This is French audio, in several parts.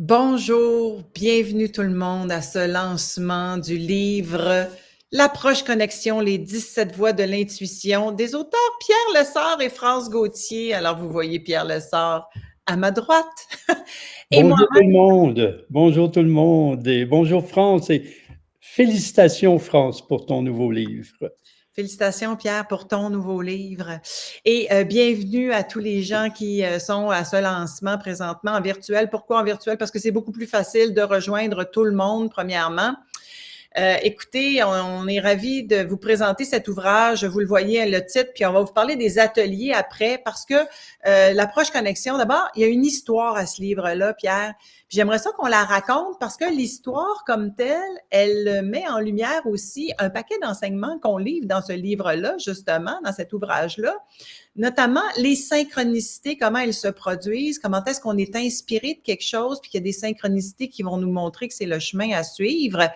Bonjour, bienvenue tout le monde à ce lancement du livre L'approche connexion, les 17 voies de l'intuition des auteurs Pierre Lessard et France Gauthier. Alors, vous voyez Pierre Lessard à ma droite et moi. Bonjour tout le monde, bonjour tout le monde et bonjour France et félicitations France pour ton nouveau livre. Félicitations Pierre pour ton nouveau livre et bienvenue à tous les gens qui sont à ce lancement présentement en virtuel. Pourquoi en virtuel? Parce que c'est beaucoup plus facile de rejoindre tout le monde, premièrement. Écoutez, on est ravis de vous présenter cet ouvrage. Vous le voyez, le titre, puis on va vous parler des ateliers après parce que l'approche connexion, d'abord, il y a une histoire à ce livre-là, Pierre. Puis j'aimerais ça qu'on la raconte parce que l'histoire comme telle, elle met en lumière aussi un paquet d'enseignements qu'on livre dans ce livre-là, justement, dans cet ouvrage-là. Notamment les synchronicités, comment elles se produisent, comment est-ce qu'on est inspiré de quelque chose, puis qu'il y a des synchronicités qui vont nous montrer que c'est le chemin à suivre.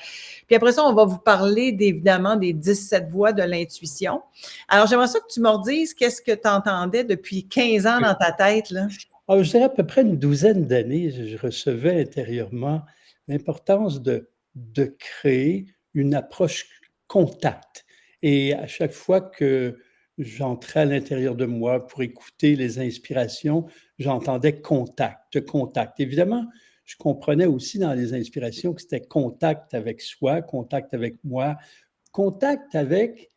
Puis après ça, on va vous parler évidemment des 17 voies de l'intuition. Alors, j'aimerais ça que tu me dises qu'est-ce que tu entendais depuis 15 ans dans ta tête, là? Alors, je dirais à peu près une douzaine d'années, je recevais intérieurement l'importance de créer une approche contact. Et à chaque fois que j'entrais à l'intérieur de moi pour écouter les inspirations, j'entendais contact, contact. Évidemment, je comprenais aussi dans les inspirations que c'était contact avec soi, contact avec moi, contact avec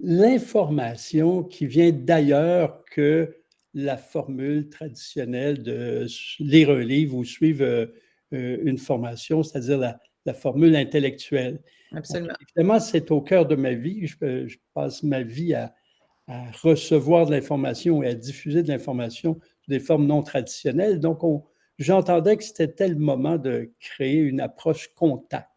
l'information qui vient d'ailleurs que la formule traditionnelle de lire un livre ou suivre une formation, c'est-à-dire la formule intellectuelle. Donc, Absolument. évidemment, c'est au cœur de ma vie. Je passe ma vie à recevoir de l'information et à diffuser de l'information sous des formes non traditionnelles. Donc, j'entendais que c'était le moment de créer une approche contact.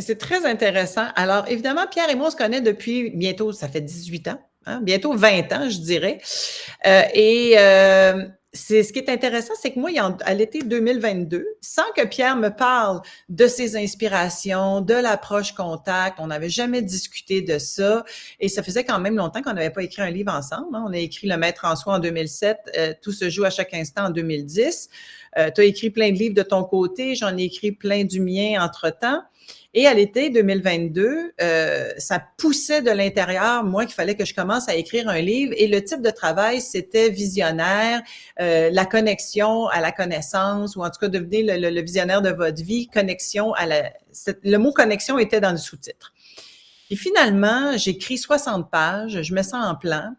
C'est très intéressant. Alors, évidemment, Pierre et moi, on se connaît depuis bientôt, ça fait 18 ans, hein, bientôt 20 ans, je dirais. C'est ce qui est intéressant, c'est que moi, à l'été 2022, sans que Pierre me parle de ses inspirations, de l'approche contact, on n'avait jamais discuté de ça. Et ça faisait quand même longtemps qu'on n'avait pas écrit un livre ensemble, hein. On a écrit Le Maître en soi en 2007, Tout se joue à chaque instant en 2010. Tu as écrit plein de livres de ton côté, j'en ai écrit plein du mien entre-temps. Et à l'été 2022, ça poussait de l'intérieur, moi, qu'il fallait que je commence à écrire un livre. Et le type de travail, c'était visionnaire, la connexion à la connaissance, ou en tout cas devenir le visionnaire de votre vie, connexion à le mot connexion était dans le sous-titre. Et finalement, j'écris 60 pages, je mets ça en plan.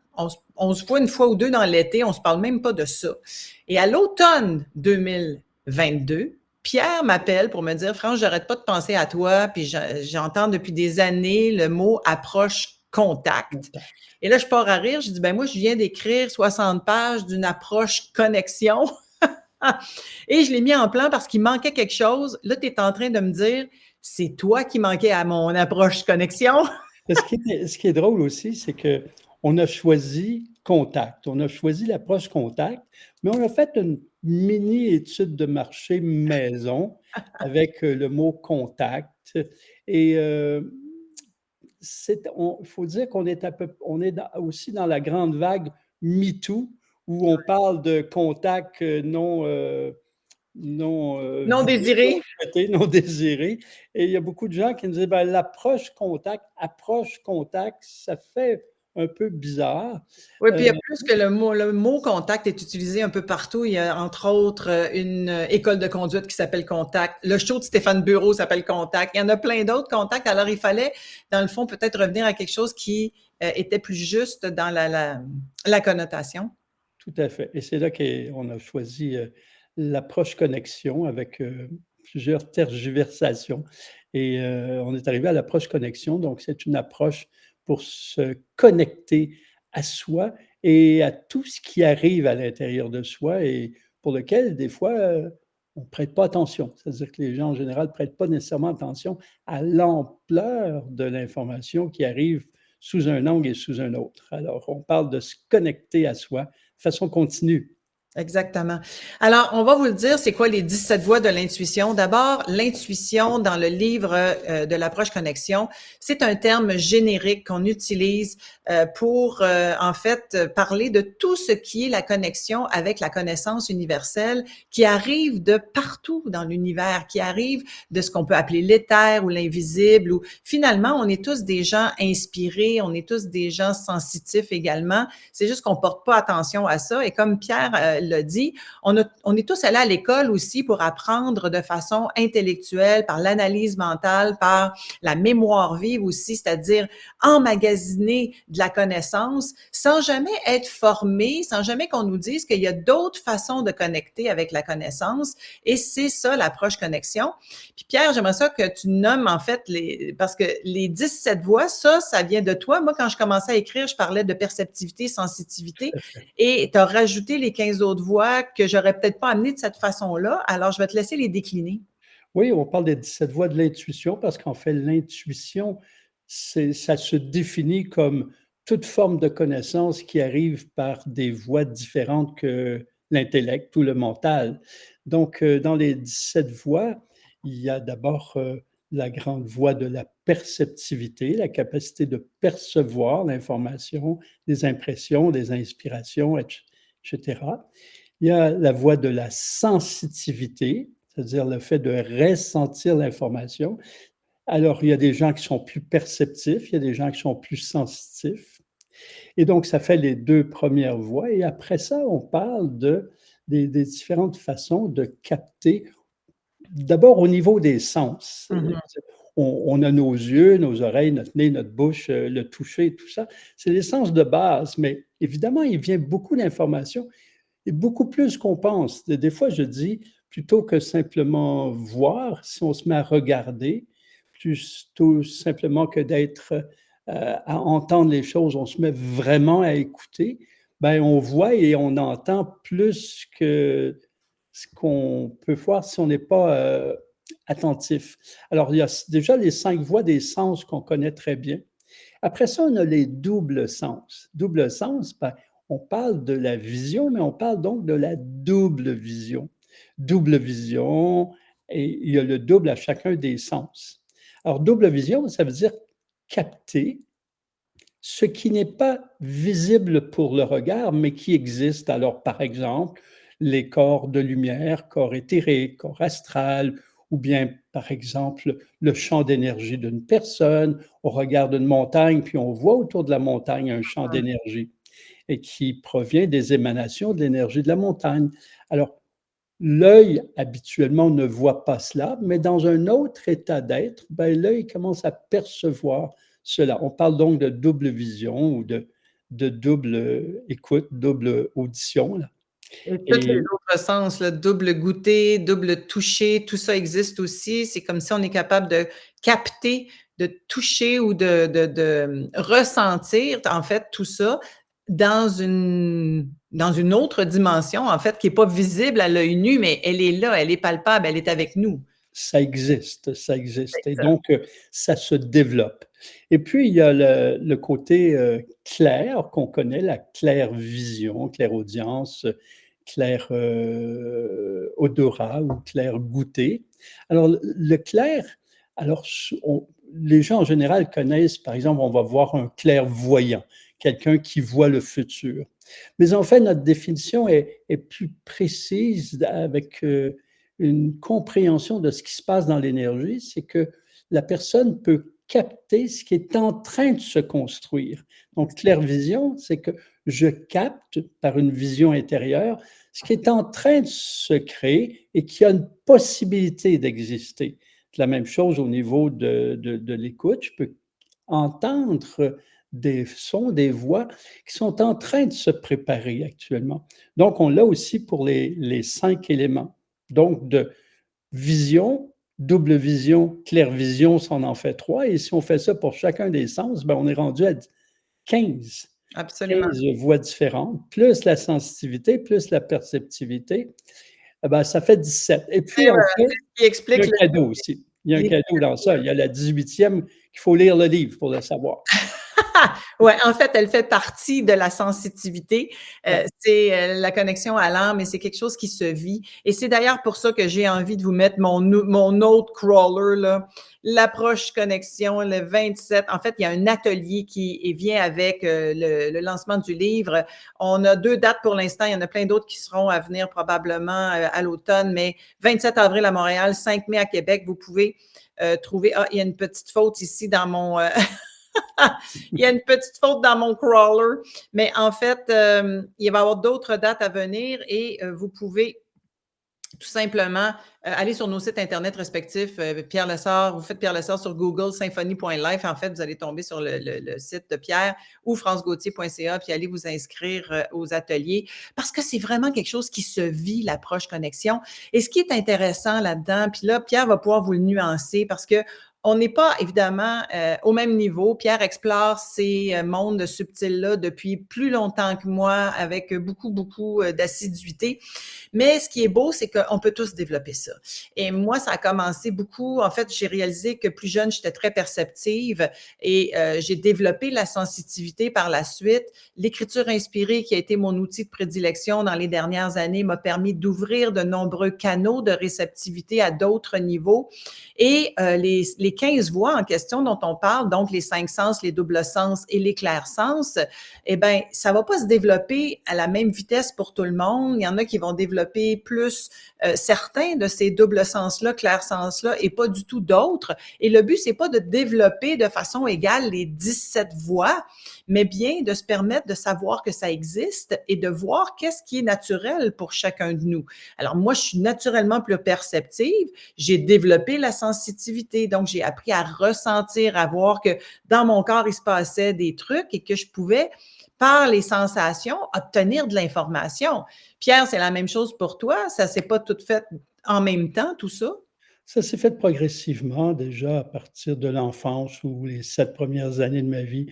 On se voit une fois ou deux dans l'été, on se parle même pas de ça. Et à l'automne 2022, Pierre m'appelle pour me dire, France, j'arrête pas de penser à toi, puis j'entends depuis des années le mot approche contact. Et là, je pars à rire, je dis, ben moi, je viens d'écrire 60 pages d'une approche connexion. Et je l'ai mis en plan parce qu'il manquait quelque chose. Là, tu es en train de me dire, c'est toi qui manquais à mon approche connexion. Ce qui est drôle aussi, c'est qu'on a choisi contact, on a choisi l'approche contact, mais on a fait une mini-étude de marché maison avec le mot contact. Et il faut dire qu'on est, aussi dans la grande vague MeToo, où on parle de contact Non voulu, non désiré. souhaité, non désiré. Et il y a beaucoup de gens qui nous disent, ben, l'approche contact, ça fait un peu bizarre. Oui, puis il y a Euh, plus que le mot contact est utilisé un peu partout. Il y a entre autres une école de conduite qui s'appelle Contact. Le show de Stéphane Bureau s'appelle Contact. Il y en a plein d'autres contacts. Alors, il fallait, dans le fond, peut-être revenir à quelque chose qui était plus juste dans la connotation. Tout à fait. Et c'est là qu'on a choisi l'approche connexion avec plusieurs tergiversations. Et on est arrivé à l'approche connexion. Donc, c'est une approche pour se connecter à soi et à tout ce qui arrive à l'intérieur de soi et pour lequel, des fois, on ne prête pas attention. C'est-à-dire que les gens, en général, ne prêtent pas nécessairement attention à l'ampleur de l'information qui arrive sous un angle et sous un autre. Alors, on parle de se connecter à soi de façon continue. Exactement. Alors, on va vous le dire, c'est quoi les 17 voies de l'intuition? D'abord, l'intuition dans le livre de l'approche connexion, c'est un terme générique qu'on utilise pour, en fait, parler de tout ce qui est la connexion avec la connaissance universelle qui arrive de partout dans l'univers, qui arrive de ce qu'on peut appeler l'éther ou l'invisible, ou finalement, on est tous des gens inspirés, on est tous des gens sensitifs également. C'est juste qu'on porte pas attention à ça. Et comme Pierre l'a dit, on est tous allés à l'école aussi pour apprendre de façon intellectuelle, par l'analyse mentale, par la mémoire vive aussi, c'est-à-dire emmagasiner de la connaissance sans jamais être formé, sans jamais qu'on nous dise qu'il y a d'autres façons de connecter avec la connaissance. Et c'est ça l'approche connexion. Puis Pierre, j'aimerais ça que tu nommes en fait parce que les 17 voix, ça vient de toi. Moi, quand je commençais à écrire, je parlais de perceptivité, sensitivité, et tu as rajouté les 15 autres voix que j'aurais peut-être pas amenées de cette façon-là. Alors, je vais te laisser les décliner. Oui, on parle des 17 voies de l'intuition parce qu'en fait, l'intuition, ça se définit comme toute forme de connaissance qui arrive par des voies différentes que l'intellect ou le mental. Donc, dans les 17 voies, il y a d'abord la grande voie de la perceptivité, la capacité de percevoir l'information, des impressions, des inspirations, etc. Il y a la voie de la sensitivité, c'est-à-dire le fait de ressentir l'information. Alors, il y a des gens qui sont plus perceptifs, il y a des gens qui sont plus sensitifs. Et donc, ça fait les 2 premières voies. Et après ça, on parle des différentes façons de capter. D'abord, au niveau des sens. Mhm. On a nos yeux, nos oreilles, notre nez, notre bouche, le toucher, tout ça. C'est les sens de base, mais évidemment, il vient beaucoup d'informations et beaucoup plus qu'on pense. Des fois, je dis, plutôt que simplement voir, si on se met à regarder, plutôt simplement que d'être à entendre les choses, on se met vraiment à écouter, ben, on voit et on entend plus que ce qu'on peut voir si on n'est pas attentif. Alors, il y a déjà les 5 voies des sens qu'on connaît très bien. Après ça, on a les doubles sens. Double sens, ben, on parle de la vision, mais on parle donc de la double vision. Double vision, et il y a le double à chacun des sens. Alors, double vision, ça veut dire capter ce qui n'est pas visible pour le regard, mais qui existe. Alors, par exemple, les corps de lumière, corps éthérique, corps astral, ou bien, par exemple, le champ d'énergie d'une personne. On regarde une montagne, puis on voit autour de la montagne un champ d'énergie et qui provient des émanations de l'énergie de la montagne. Alors, l'œil, habituellement, ne voit pas cela, mais dans un autre état d'être, ben, l'œil commence à percevoir cela. On parle donc de double vision ou de double écoute, double audition. Là. Et tous les Et autres sens, là, double goûter, double toucher, tout ça existe aussi. C'est comme si on est capable de capter, de toucher ou de ressentir, en fait, tout ça dans une autre dimension, en fait, qui n'est pas visible à l'œil nu, mais elle est là, elle est palpable, elle est avec nous. ça existe, ça existe. C'est Et ça. donc, ça se développe. Et puis, il y a le côté clair qu'on connaît, la claire vision, claire audience, clair odorat ou clair goûter. Alors, le clair, alors, les gens en général connaissent, par exemple, on va voir un clairvoyant, quelqu'un qui voit le futur. Mais en fait, notre définition est plus précise avec une compréhension de ce qui se passe dans l'énergie, c'est que la personne peut capter ce qui est en train de se construire. Donc, clairvision, c'est que je capte par une vision intérieure ce qui est en train de se créer et qui a une possibilité d'exister. La même chose au niveau de l'écoute. Je peux entendre des sons, des voix qui sont en train de se préparer actuellement. Donc, on l'a aussi pour les 5 éléments. Donc, de vision, double vision, clair-vision, ça on en fait 3. Et si on fait ça pour chacun des sens, ben, on est rendu à 15. Absolument. 15 voix différentes, plus la sensitivité, plus la perceptivité, eh ben, ça fait 17. Et Et puis, en voilà, fait, c'est ce qui il y a explique un cadeau aussi. Il y a un les cadeau dans ça. Il y a la 18e qu'il faut lire le livre pour le savoir. Ouais, en fait, elle fait partie de la sensitivité. Ouais. C'est la connexion à l'âme et c'est quelque chose qui se vit. Et c'est d'ailleurs pour ça que j'ai envie de vous mettre mon autre crawler, là, l'approche connexion, le 27. En fait, il y a un atelier qui vient avec le lancement du livre. On a 2 dates pour l'instant. Il y en a plein d'autres qui seront à venir probablement à l'automne, mais 27 avril à Montréal, 5 mai à Québec. Vous pouvez trouver. Ah, il y a une petite faute ici dans mon. Il y a une petite faute dans mon crawler, mais en fait, il va y avoir d'autres dates à venir et vous pouvez tout simplement aller sur nos sites Internet respectifs. Pierre Lessard, vous faites Pierre Lessard sur Google, symphonie.life. En fait, vous allez tomber sur le site de Pierre ou francegauthier.ca, puis allez vous inscrire aux ateliers parce que c'est vraiment quelque chose qui se vit, l'approche connexion. Et ce qui est intéressant là-dedans, puis là, Pierre va pouvoir vous le nuancer parce que on n'est pas évidemment au même niveau. Pierre explore ces mondes subtils-là depuis plus longtemps que moi, avec beaucoup, beaucoup d'assiduité. Mais ce qui est beau, c'est qu'on peut tous développer ça. Et moi, ça a commencé beaucoup. En fait, j'ai réalisé que plus jeune, j'étais très perceptive et j'ai développé la sensitivité par la suite. L'écriture inspirée, qui a été mon outil de prédilection dans les dernières années, m'a permis d'ouvrir de nombreux canaux de réceptivité à d'autres niveaux. Et les 15 voix en question dont on parle, donc les 5 sens, les doubles sens et les clairs sens, eh bien, ça ne va pas se développer à la même vitesse pour tout le monde. Il y en a qui vont développer plus certains de ces doubles sens-là, clairs sens-là, et pas du tout d'autres. Et le but, c'est pas de développer de façon égale les 17 voix, mais bien de se permettre de savoir que ça existe et de voir qu'est-ce qui est naturel pour chacun de nous. Alors, moi, je suis naturellement plus perceptive. J'ai développé la sensitivité, donc j'ai appris à ressentir, à voir que dans mon corps, il se passait des trucs et que je pouvais, par les sensations, obtenir de l'information. Pierre, c'est la même chose pour toi? Ça ne s'est pas tout fait en même temps, tout ça? Ça s'est fait progressivement déjà à partir de l'enfance où les 7 premières années de ma vie,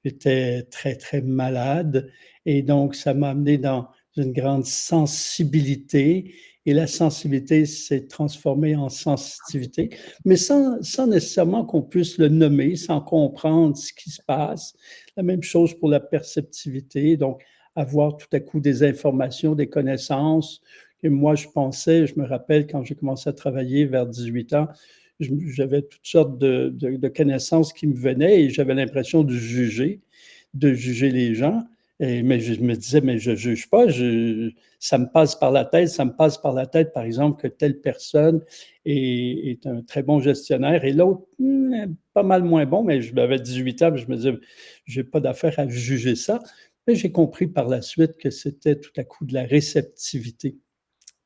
j'étais très, très malade et donc ça m'a amené dans une grande sensibilité et la sensibilité s'est transformée en sensitivité, mais sans nécessairement qu'on puisse le nommer, sans comprendre ce qui se passe. La même chose pour la perceptivité, donc avoir tout à coup des informations, des connaissances, et moi, je me rappelle quand j'ai commencé à travailler vers 18 ans, j'avais toutes sortes de connaissances qui me venaient et j'avais l'impression de juger les gens. Mais je me disais, mais je ne juge pas, ça me passe par la tête, ça me passe par la tête, par exemple, que telle personne est un très bon gestionnaire et l'autre, pas mal moins bon, mais j'avais 18 ans, je me disais, je n'ai pas d'affaire à juger ça. Mais j'ai compris par la suite que c'était tout à coup de la réceptivité.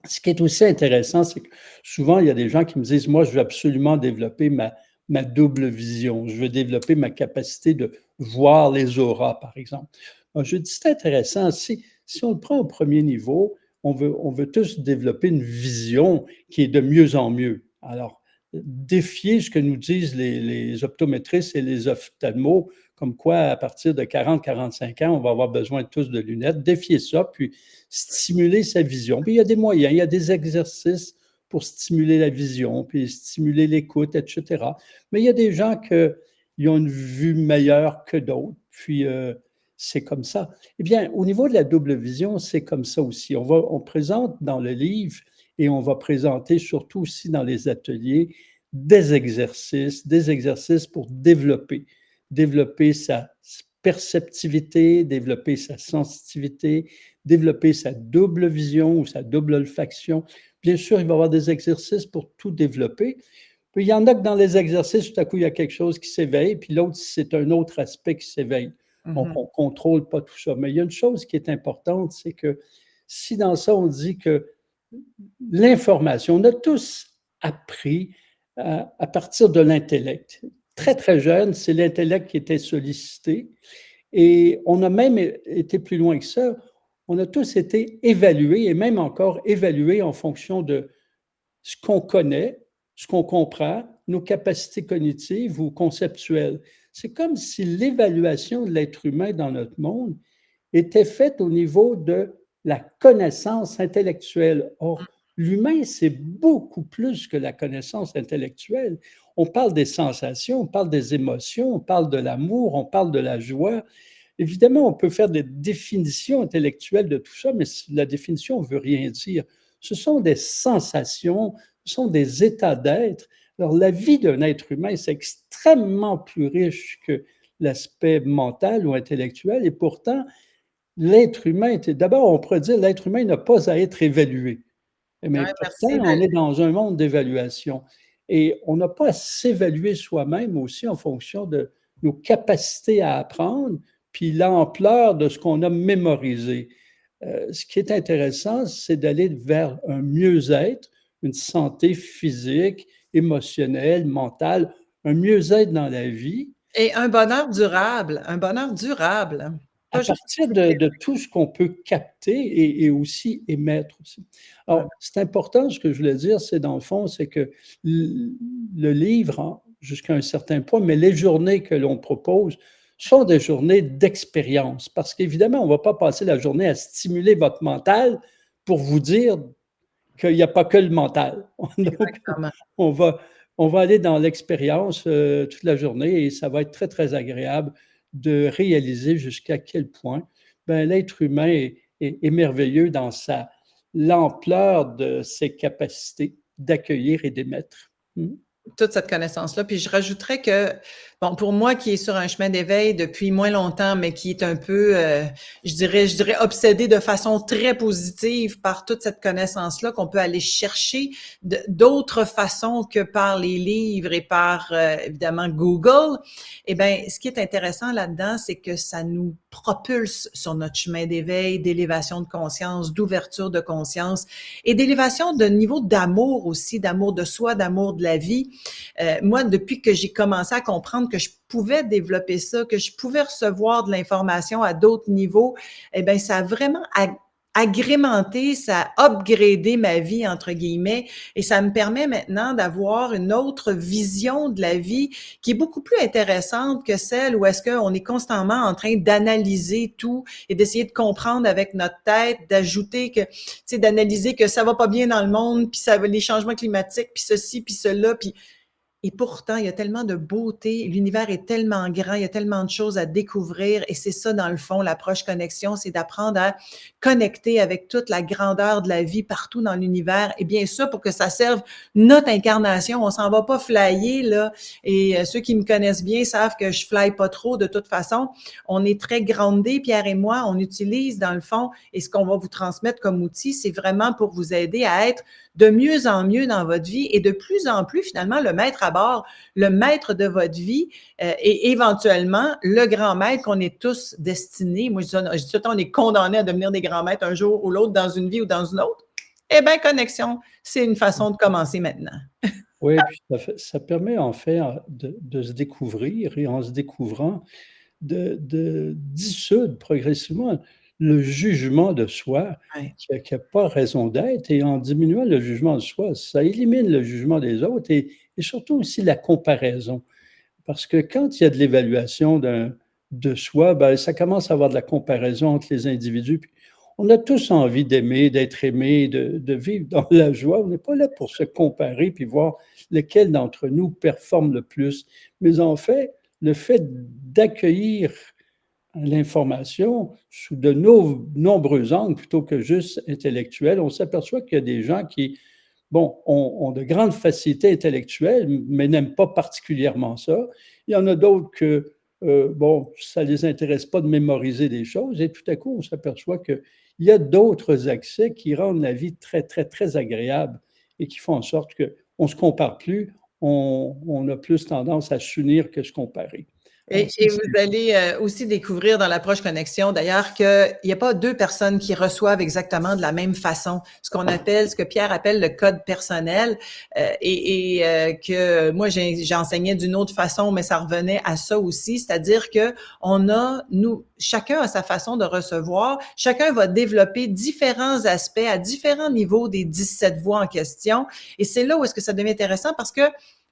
Ce qui est aussi intéressant, c'est que souvent, il y a des gens qui me disent: «Moi, je veux absolument développer ma double vision. Je veux développer ma capacité de voir les auras», par exemple. Moi, je dis: «C'est intéressant. Si on le prend au premier niveau, on veut tous développer une vision qui est de mieux en mieux». Alors, défier ce que nous disent les optométristes et les ophtalmos, comme quoi à partir de 40-45 ans, on va avoir besoin tous de lunettes, défier ça, puis stimuler sa vision. Puis il y a des moyens, il y a des exercices pour stimuler la vision, puis stimuler l'écoute, et cetera. Mais il y a des gens qui ont une vue meilleure que d'autres, puis c'est comme ça. Eh bien, au niveau de la double vision, c'est comme ça aussi. On présente dans le livre et on va présenter surtout aussi dans les ateliers des exercices pour développer sa perceptivité, développer sa sensitivité, développer sa double vision ou sa double olfaction. Bien sûr, il va y avoir des exercices pour tout développer. Puis il y en a que dans les exercices, tout à coup, il y a quelque chose qui s'éveille, puis l'autre, c'est un autre aspect qui s'éveille. Donc, Mhm. on ne contrôle pas tout ça. Mais il y a une chose qui est importante, c'est que si dans ça, on dit que l'information, on a tous appris à partir de l'intellect. Très, très jeune, c'est l'intellect qui était sollicité. Et on a même été plus loin que ça. On a tous été évalués et même encore évalués en fonction de ce qu'on connaît, ce qu'on comprend, nos capacités cognitives ou conceptuelles. C'est comme si l'évaluation de l'être humain dans notre monde était faite au niveau de la connaissance intellectuelle. Or, l'humain, c'est beaucoup plus que la connaissance intellectuelle. On parle des sensations, on parle des émotions, on parle de l'amour, on parle de la joie. Évidemment, on peut faire des définitions intellectuelles de tout ça, mais la définition ne veut rien dire. Ce sont des sensations, ce sont des états d'être. Alors, la vie d'un être humain, c'est extrêmement plus riche que l'aspect mental ou intellectuel, et pourtant, l'être humain, d'abord, on pourrait dire l'être humain n'a pas à être évalué. Mais Ouais, pourtant, merci. on est dans un monde d'évaluation et on n'a pas à s'évaluer soi-même aussi en fonction de nos capacités à apprendre, puis l'ampleur de ce qu'on a mémorisé. Ce qui est intéressant, c'est d'aller vers un mieux-être, une santé physique, émotionnelle, mentale, un mieux-être dans la vie Et un bonheur durable, un bonheur durable, à pas juste partir de tout ce qu'on peut capter et aussi émettre aussi. ouais. Alors, c'est important, ce que je voulais dire, c'est dans le fond, c'est que le livre, hein, jusqu'à un certain point, mais les journées que l'on propose sont des journées d'expérience. Parce qu'évidemment, on ne va pas passer la journée à stimuler votre mental pour vous dire qu'il n'y a pas que le mental. Donc, Exactement. on va, on va aller dans l'expérience toute la journée et ça va être très, très agréable de réaliser jusqu'à quel point ben, l'être humain est merveilleux dans l'ampleur de ses capacités d'accueillir et d'émettre. Toute cette connaissance-là. Puis je rajouterais que, bon, pour moi qui est sur un chemin d'éveil depuis moins longtemps, mais qui est un peu, je dirais obsédé de façon très positive par toute cette connaissance-là qu'on peut aller chercher d'autres façons que par les livres et par, évidemment, Google. Eh bien, ce qui est intéressant là-dedans, c'est que ça nous propulse sur notre chemin d'éveil, d'élévation de conscience, d'ouverture de conscience et d'élévation de niveau d'amour aussi, d'amour de soi, d'amour de la vie. Moi, depuis que j'ai commencé à comprendre que je pouvais développer ça, que je pouvais recevoir de l'information à d'autres niveaux, eh bien, ça a vraiment agrémenté, ça a upgradé ma vie, entre guillemets, et ça me permet maintenant d'avoir une autre vision de la vie qui est beaucoup plus intéressante que celle où est-ce qu'on est constamment en train d'analyser tout et d'essayer de comprendre avec notre tête, d'ajouter que, tu sais, d'analyser que ça va pas bien dans le monde, puis ça, les changements climatiques, puis ceci, puis cela, puis et pourtant, il y a tellement de beauté, l'univers est tellement grand, il y a tellement de choses à découvrir et c'est ça, dans le fond, l'approche connexion, c'est d'apprendre à connecter avec toute la grandeur de la vie partout dans l'univers et bien ça, pour que ça serve notre incarnation. On s'en va pas flyer, là, et ceux qui me connaissent bien savent que je fly pas trop de toute façon. On est très groundés, Pierre et moi, on utilise, dans le fond, et ce qu'on va vous transmettre comme outil, c'est vraiment pour vous aider à être de mieux en mieux dans votre vie et de plus en plus, finalement, le maître à bord, le maître de votre vie et éventuellement le grand maître qu'on est tous destinés. Moi, je dis tout le temps, on est condamnés à devenir des grands maîtres un jour ou l'autre dans une vie ou dans une autre. Eh bien, connexion, c'est une façon de commencer maintenant. Oui, puis ça permet en fait de se découvrir et en se découvrant, de dissoudre progressivement le jugement de soi Ouais. qui a pas raison d'être et en diminuant le jugement de soi, ça élimine le jugement des autres et surtout aussi la comparaison. Parce que quand il y a de l'évaluation de soi, ben, ça commence à avoir de la comparaison entre les individus. Puis on a tous envie d'aimer, d'être aimé, de vivre dans la joie. On n'est pas là pour se comparer puis voir lequel d'entre nous performe le plus. Mais en fait, le fait d'accueillir l'information sous de nombreux angles plutôt que juste intellectuels, on s'aperçoit qu'il y a des gens qui, bon, ont de grandes facilités intellectuelles, mais n'aiment pas particulièrement ça. Il y en a d'autres que, bon, ça ne les intéresse pas de mémoriser des choses et tout à coup, on s'aperçoit qu'il y a d'autres accès qui rendent la vie très, très, très agréable et qui font en sorte qu'on ne se compare plus, on a plus tendance à s'unir que se comparer. Alors ça, Et vous c'est allez aussi découvrir dans l'approche connexion, d'ailleurs, qu'il n'y a pas deux personnes qui reçoivent exactement de la même façon, ce qu'on appelle, ce que Pierre appelle le code personnel, que moi j'enseignais d'une autre façon, mais ça revenait à ça aussi, c'est-à-dire que chacun a sa façon de recevoir, chacun va développer différents aspects à différents niveaux des 17 voies en question, et c'est là où est-ce que ça devient intéressant parce que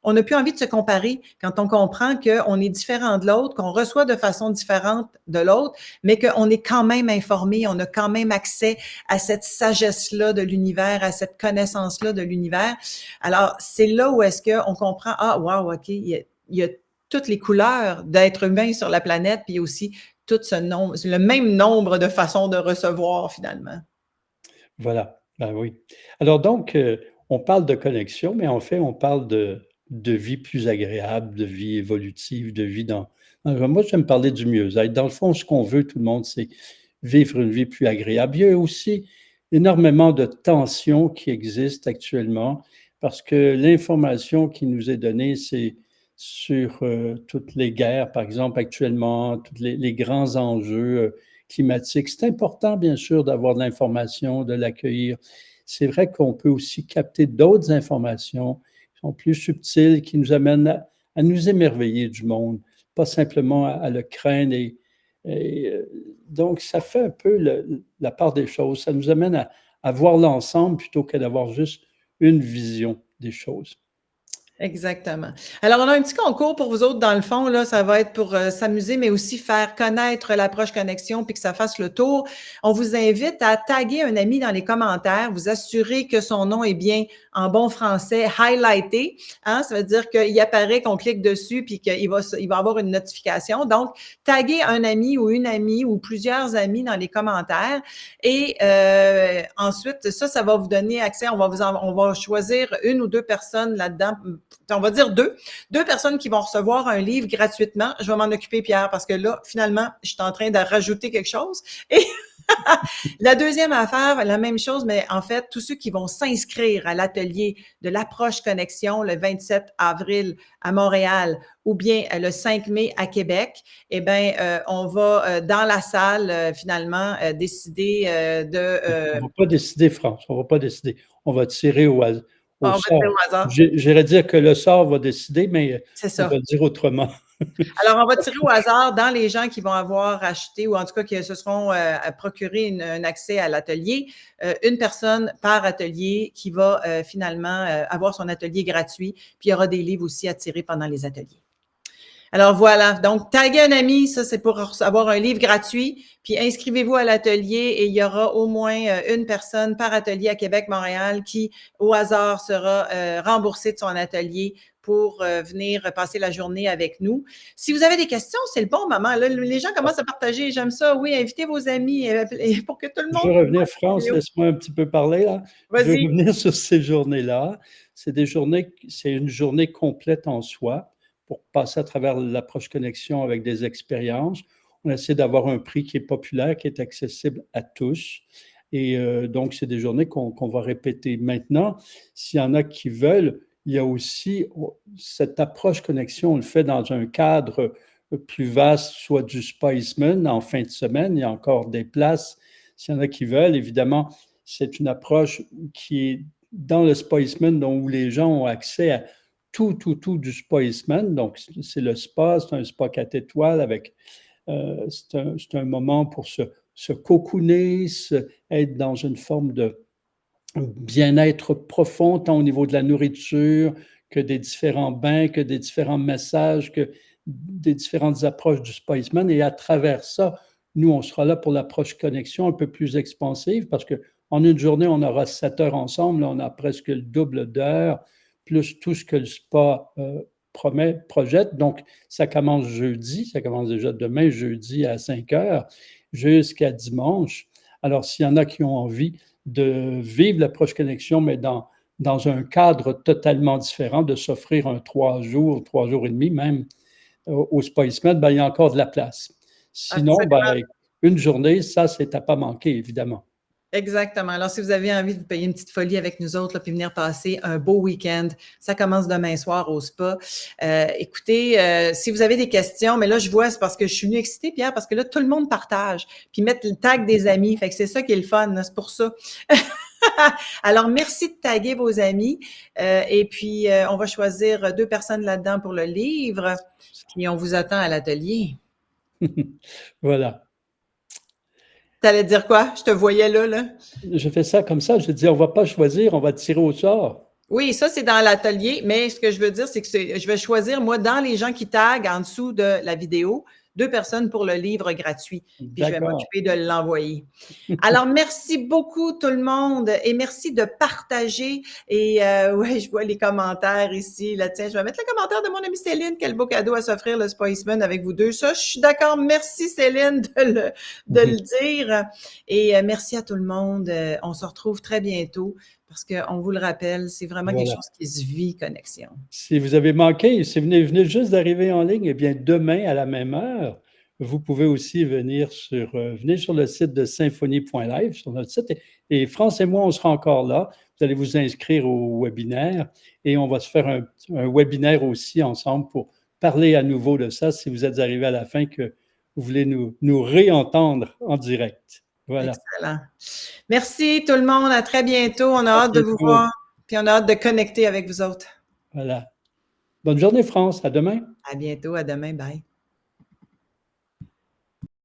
on n'a plus envie de se comparer quand on comprend qu'on est différent de l'autre, qu'on reçoit de façon différente de l'autre, mais qu'on est quand même informé, on a quand même accès à cette sagesse-là de l'univers, à cette connaissance-là de l'univers. Alors, c'est là où est-ce qu'on comprend, ah, wow, OK, il y a toutes les couleurs d'êtres humains sur la planète, puis aussi tout ce nombre, le même nombre de façons de recevoir finalement. Voilà, ben oui. Alors donc, on parle de connexion, mais en fait, on parle de vie plus agréable, de vie évolutive, de vie moi, j'aime parler du mieux-être. Dans le fond, ce qu'on veut, tout le monde, c'est vivre une vie plus agréable. Il y a aussi énormément de tensions qui existent actuellement parce que l'information qui nous est donnée, c'est sur toutes les guerres, par exemple, actuellement, tous les grands enjeux climatique. C'est important, bien sûr, d'avoir de l'information, de l'accueillir. C'est vrai qu'on peut aussi capter d'autres informations qui sont plus subtiles, qui nous amènent à nous émerveiller du monde, pas simplement à le craindre. Donc, ça fait un peu la part des choses. Ça nous amène à voir l'ensemble plutôt que d'avoir juste une vision des choses. Exactement. Alors, on a un petit concours pour vous autres, dans le fond, là, ça va être pour s'amuser, mais aussi faire connaître l'approche connexion puis que ça fasse le tour. On vous invite à taguer un ami dans les commentaires, vous assurer que son nom est bien, en bon français, highlighté. Hein? Ça veut dire qu'il apparaît qu'on clique dessus puis qu'il va avoir une notification. Donc, taguer un ami ou une amie ou plusieurs amis dans les commentaires. Et ensuite, ça va vous donner accès. On va choisir une ou deux personnes là-dedans. On va dire deux personnes qui vont recevoir un livre gratuitement. Je vais m'en occuper, Pierre, parce que là, finalement, je suis en train de rajouter quelque chose. Et la deuxième affaire, la même chose, mais en fait, tous ceux qui vont s'inscrire à l'atelier de l'approche connexion le 27 avril à Montréal ou bien le 5 mai à Québec, eh bien, on va dans la salle, finalement, décider On ne va pas décider, France, on ne va pas décider. On va tirer au on va tirer sort. au hasard. J'irais dire que le sort va décider, mais C'est on va ça. le dire autrement. Alors, on va tirer au hasard dans les gens qui vont avoir acheté ou en tout cas qui se seront procuré un accès à l'atelier, une personne par atelier qui va finalement avoir son atelier gratuit. Puis, il y aura des livres aussi à tirer pendant les ateliers. Alors voilà, donc taguez un ami, ça c'est pour avoir un livre gratuit, puis inscrivez-vous à l'atelier et il y aura au moins une personne par atelier à Québec, Montréal qui au hasard sera remboursée de son atelier pour venir passer la journée avec nous. Si vous avez des questions, c'est le bon moment. Là, les gens commencent à partager, j'aime ça, oui, invitez vos amis pour que tout le Je monde... veux revenir, France, laisse-moi un petit peu parler là. Je veux Vas-y. revenir sur ces journées-là. C'est une journée complète en soi pour passer à travers l'approche connexion avec des expériences. On essaie d'avoir un prix qui est populaire, qui est accessible à tous. Et donc, c'est des journées qu'on va répéter. Maintenant, s'il y en a qui veulent, il y a aussi cette approche connexion, on le fait dans un cadre plus vaste, soit du Spiceman en fin de semaine. Il y a encore des places s'il y en a qui veulent. Évidemment, c'est une approche qui est dans le Spiceman, où les gens ont accès à tout du Spiceman. Donc, c'est le spa, c'est un spa 4 étoiles avec c'est un moment pour se cocooner, être dans une forme de bien-être profond, tant au niveau de la nourriture que des différents bains, que des différents massages, que des différentes approches du Spiceman. Et à travers ça, nous, on sera là pour l'approche connexion un peu plus expansive parce qu'en une journée, on aura 7 heures ensemble. Là, on a presque le double d'heures, plus tout ce que le spa projette. Donc, ça commence jeudi, ça commence déjà demain, jeudi à 5 heures, jusqu'à dimanche. Alors, s'il y en a qui ont envie de vivre l'approche connexion, mais dans un cadre totalement différent, de s'offrir un 3 jours et demi même au Spiceman, ben, il y a encore de la place. Sinon, ben, une journée, ça, c'est à pas manquer, évidemment. Exactement. Alors, si vous avez envie de payer une petite folie avec nous autres, là, puis venir passer un beau week-end, ça commence demain soir au spa. Écoutez, si vous avez des questions, mais là, je vois, c'est parce que je suis venue excitée, Pierre, parce que là, tout le monde partage, puis mettre le tag des amis. Fait que c'est ça qui est le fun, là, c'est pour ça. Alors, merci de taguer vos amis. Et puis, on va choisir deux personnes là-dedans pour le livre. Puis, on vous attend à l'atelier. Voilà. T'allais dire quoi? Je te voyais là. Je fais ça comme ça. Je dis, on ne va pas choisir, on va tirer au sort. Oui, ça, c'est dans l'atelier, mais ce que je veux dire, c'est que je vais choisir, moi, dans les gens qui taguent en dessous de la vidéo, 2 personnes pour le livre gratuit, puis je vais D'accord. m'occuper de l'envoyer. Alors, merci beaucoup tout le monde et merci de partager. Et ouais, je vois les commentaires ici. Là, tiens, je vais mettre le commentaire de mon amie Céline. Quel beau cadeau à s'offrir le Spiceman avec vous deux. Ça, je suis d'accord. Merci Céline de le dire. Et merci à tout le monde. On se retrouve très bientôt parce qu'on vous le rappelle, c'est vraiment quelque Voilà. chose qui se vit, Connexion. Si vous avez manqué, si vous venez juste d'arriver en ligne, eh bien, demain à la même heure, vous pouvez aussi venir venez sur le site de symphonie.live, sur notre site, et France et moi, on sera encore là. Vous allez vous inscrire au webinaire et on va se faire un webinaire aussi ensemble pour parler à nouveau de ça si vous êtes arrivé à la fin que vous voulez nous réentendre en direct. Voilà. Excellent. Merci tout le monde. À très bientôt. On a À hâte de vous bientôt. voir. Puis on a hâte de connecter avec vous autres. Voilà. Bonne journée, France. À demain. À bientôt. À demain. Bye.